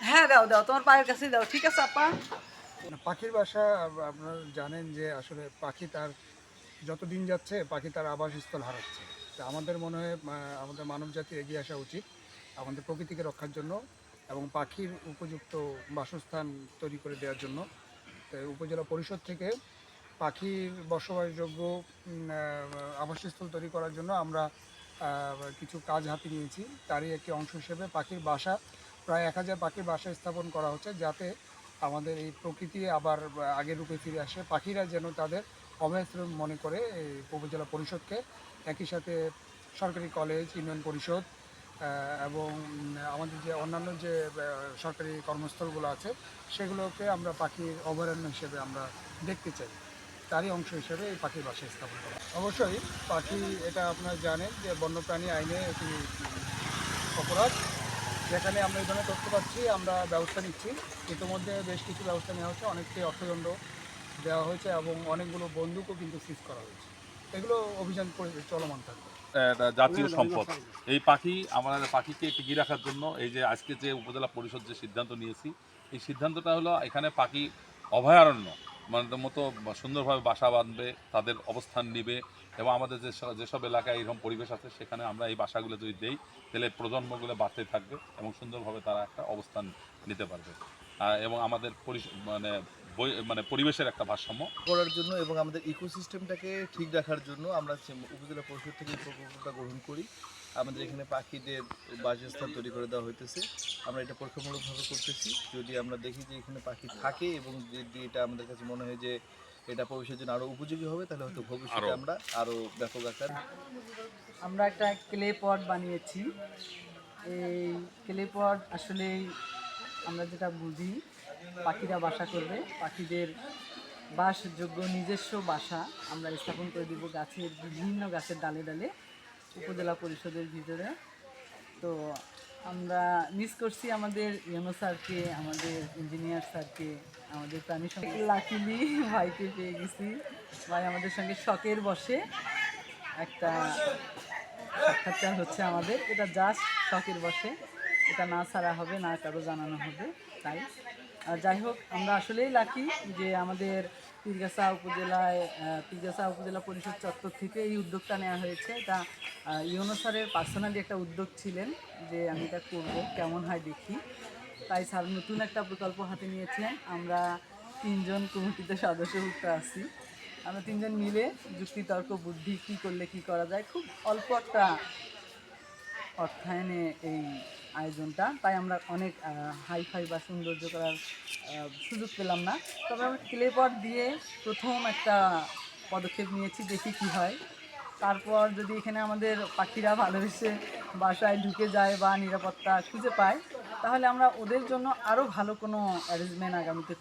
হ্যাঁ দাও দাও, তোমার পায়ের কাছে দাও। ঠিক আছে আপা। পাখির বাসা আপনারা জানেন যে আসলে পাখি তার যত দিন যাচ্ছে পাখি তার আবাসস্থল হারাচ্ছে। তা আমাদের মনে হয় আমাদের মানব জাতি এগিয়ে আসা উচিত আমাদের প্রকৃতিকে রক্ষার জন্য এবং পাখির উপযুক্ত বাসস্থান তৈরি করে দেওয়ার জন্য। তো উপজেলা পরিষদ থেকে পাখির বসবাসযোগ্য আবাসস্থল তৈরি করার জন্য আমরা কিছু কাজ হাতে নিয়েছি। তারই একটি অংশ হিসেবে পাখির বাসা প্রায় 1000 পাখির বাসা স্থাপন করা হচ্ছে, যাতে আমাদের এই প্রকৃতি আবার আগের রূপে ফিরে আসে। পাখিরা যেন তাদের অভয়াশ্রম মনে করে এই উপজেলা পরিষদকে, একই সাথে সরকারি কলেজ, ইউনিয়ন পরিষদ এবং আমাদের যে অন্যান্য যে সরকারি কর্মস্থলগুলো আছে সেগুলোকে আমরা পাখির অভয়ারণ্য হিসেবে আমরা দেখতে চাই। তারই অংশ হিসেবে এই পাখির বাসা স্থাপন করা। অবশ্যই পাখি, এটা আপনারা জানেন যে বন্যপ্রাণী আইনে এটি অপরাধ। যেখানে আমরা এই ধরনের তথ্য পাচ্ছি আমরা ব্যবস্থা নিচ্ছি। ইতিমধ্যে বেশ কিছু ব্যবস্থা নেওয়া হচ্ছে, অনেককে অর্থদণ্ড দেওয়া হয়েছে এবং অনেকগুলো বন্দুকও কিন্তু সিজ করা হয়েছে। এগুলো অভিযান চলমান থাকবে। জাতীয় সম্পদ এই পাখি, আমাদের পাখিকে টিকিয়ে রাখার জন্য এই যে আজকে যে উপজেলা পরিষদ যে সিদ্ধান্ত নিয়েছি, এই সিদ্ধান্তটা হলো এখানে পাখি অভয়ারণ্য মানে মতো সুন্দরভাবে বাসা বাঁধবে, তাদের অবস্থান নেবে এবং আমাদের যেসব এলাকায় এরকম পরিবেশ আছে সেখানে আমরা এই বাসাগুলো যদি দেই তাহলে প্রজন্মগুলো বাড়তে থাকবে এবং সুন্দরভাবে তারা একটা অবস্থান নিতে পারবে এবং আমাদের মানে পরিবেশের একটা ভারসাম্য করার জন্য এবং আমাদের ইকোসিস্টেমটাকে ঠিক রাখার জন্য আমরা উপজেলা পরিষদ থেকে এই প্রকল্পটা গ্রহণ করি। আমাদের এখানে পাখিদের বাসস্থান তৈরি করে দেওয়া হইতেছে। আমরা এটা পরীক্ষামূলকভাবে করতেছি। যদি আমরা দেখি যে এখানে পাখি থাকে এবং যদি এটা আমাদের কাছে মনে হয় যে এটা ভবিষ্যতের জন্য আরও উপযোগী হবে, তাহলে হয়তো ভবিষ্যতে আমরা আরও ব্যাপক আকার। আমরা একটা ক্লে পট বানিয়েছি। এই ক্লে পট আসলে আমরা যেটা বুঝি পাখিরা বাসা করবে, পাখিদের বাসযোগ্য নিজস্ব বাসা আমরা স্থাপন করে দিব গাছের, বিভিন্ন গাছের ডালে ডালে উপজেলা পরিষদের ভিতরে। তো আমরা মিস করছি আমাদের ইউনো স্যারকে, আমাদের ইঞ্জিনিয়ার স্যারকে, আমাদের প্রাণী সম্পদ লাকিলি ভাইকে পেয়ে গেছি। ভাই আমাদের সঙ্গে শখের বসে একটা সাক্ষাৎকার হচ্ছে আমাদের, এটা জাস্ট শখের বসে, এটা না ছাড়া হবে না, কারো জানানো হবে। তাই যাই হোক, আমরা আসলেই লাকি যে আমাদের পীরগাছা উপজেলা পরিষদ চত্বর থেকে এই উদ্যোগটা নেওয়া হয়েছে। এটা ইউনো স্যারের পার্সোনালি একটা উদ্যোগ ছিলেন যে আমি এটা করবো, কেমন হয় দেখি। তাই স্যার নতুন একটা প্রকল্প হাতে নিয়েছেন। আমরা 3 জন কমিটিতে সদস্যভুক্ত আছি। আমরা 3 জন মিলে যুক্তিতর্ক বুদ্ধি কী করলে কী করা যায়, খুব অল্প একটা অর্থায়নে এই আয়োজনটা। তাই আমরা অনেক হাইফাই বা সৌন্দর্য করার সুযোগ পেলাম না। তবে আমরা ক্লে পট দিয়ে প্রথম একটা পদক্ষেপ নিয়েছি, দেখি কি হয়। তারপর যদি এখানে আমাদের পাখিরা ভালোবেসে বাসায় ঢুকে যায় বা নিরাপত্তা খুঁজে পায়, তাহলে আমরা ওদের জন্য আরও ভালো কোনো অ্যারেঞ্জমেন্ট আগামীতে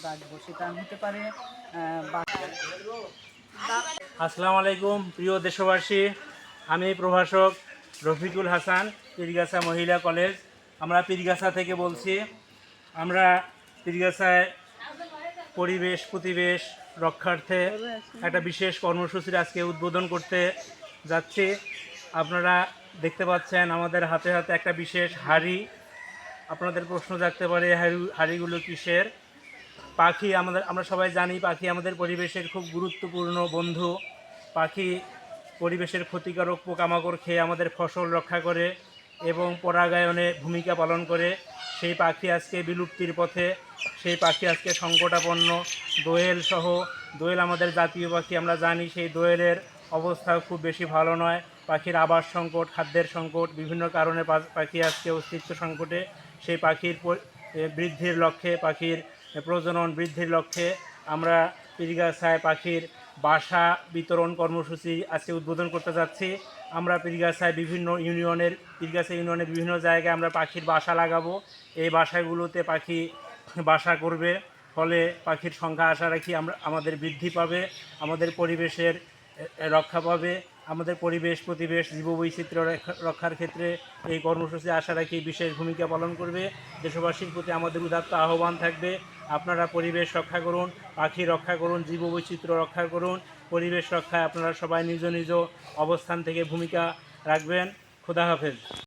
রাখবো। সেটা হতে পারে আসসালামু আলাইকুম প্রিয় দেশবাসী, আমি প্রভাষক রফিকুল হাসান, পীরগাছা মহিলা কলেজ। আমরা পীরগাছা থেকে বলছি। আমরা পীরগাছায় প্রতিবেশ রক্ষার্থে একটা বিশেষ কর্মসূচির আজকে উদ্বোধন করতে যাচ্ছি। আপনারা দেখতে পাচ্ছেন আমাদের হাতে হাতে একটা বিশেষ হাঁড়ি। আপনাদের প্রশ্ন জাগতে পারে হাঁড়িগুলো কিসের? পাখি আমরা সবাই জানি পাখি আমাদের পরিবেশের খুব গুরুত্বপূর্ণ বন্ধু। পাখি পরিবেশের ক্ষতিকারক পোকামাকড় খেয়ে আমাদের ফসল রক্ষা করে এবং পরাগায়নে ভূমিকা পালন করে। সেই পাখি আজকে বিলুপ্তির পথে, সেই পাখি আজকে সংকটাপন্ন। দোয়েল আমাদের জাতীয় পাখি, আমরা জানি সেই দোয়েলের অবস্থা খুব বেশি ভালো নয়। পাখির আবাস সংকট, খাদ্যের সংকট, বিভিন্ন কারণে পাখি আজকে অস্তিত্ব সংকটে। সেই পাখির বৃদ্ধির লক্ষ্যে, পাখির প্রজনন বৃদ্ধির লক্ষ্যে আমরা পীরগাছায় পাখির বাসা বিতরণ কর্মসূচি আজকে উদ্বোধন করতে যাচ্ছি। আমরা পীরগাছা ইউনিয়নের বিভিন্ন জায়গায় আমরা পাখির বাসা লাগাবো। এই বাসাগুলোতে পাখি বাসা করবে, ফলে পাখির সংখ্যা আশা রাখি আমাদের বৃদ্ধি পাবে, আমাদের পরিবেশের রক্ষা পাবে। আমাদের প্রতিবেশ জীববৈচিত্র্য রক্ষার ক্ষেত্রে এই কর্মসূচি আশা রাখি বিশেষ ভূমিকা পালন করবে। দেশবাসীর প্রতি আমাদের উদাত্ত আহ্বান থাকবে, আপনারা পরিবেশ রক্ষা করুন, পাখি রক্ষা করুন, জীববৈচিত্র্য রক্ষা করুন। পরিবেশ রক্ষায় আপনারা সবাই নিজ নিজ অবস্থান থেকে ভূমিকা রাখবেন। খোদা হাফেজ।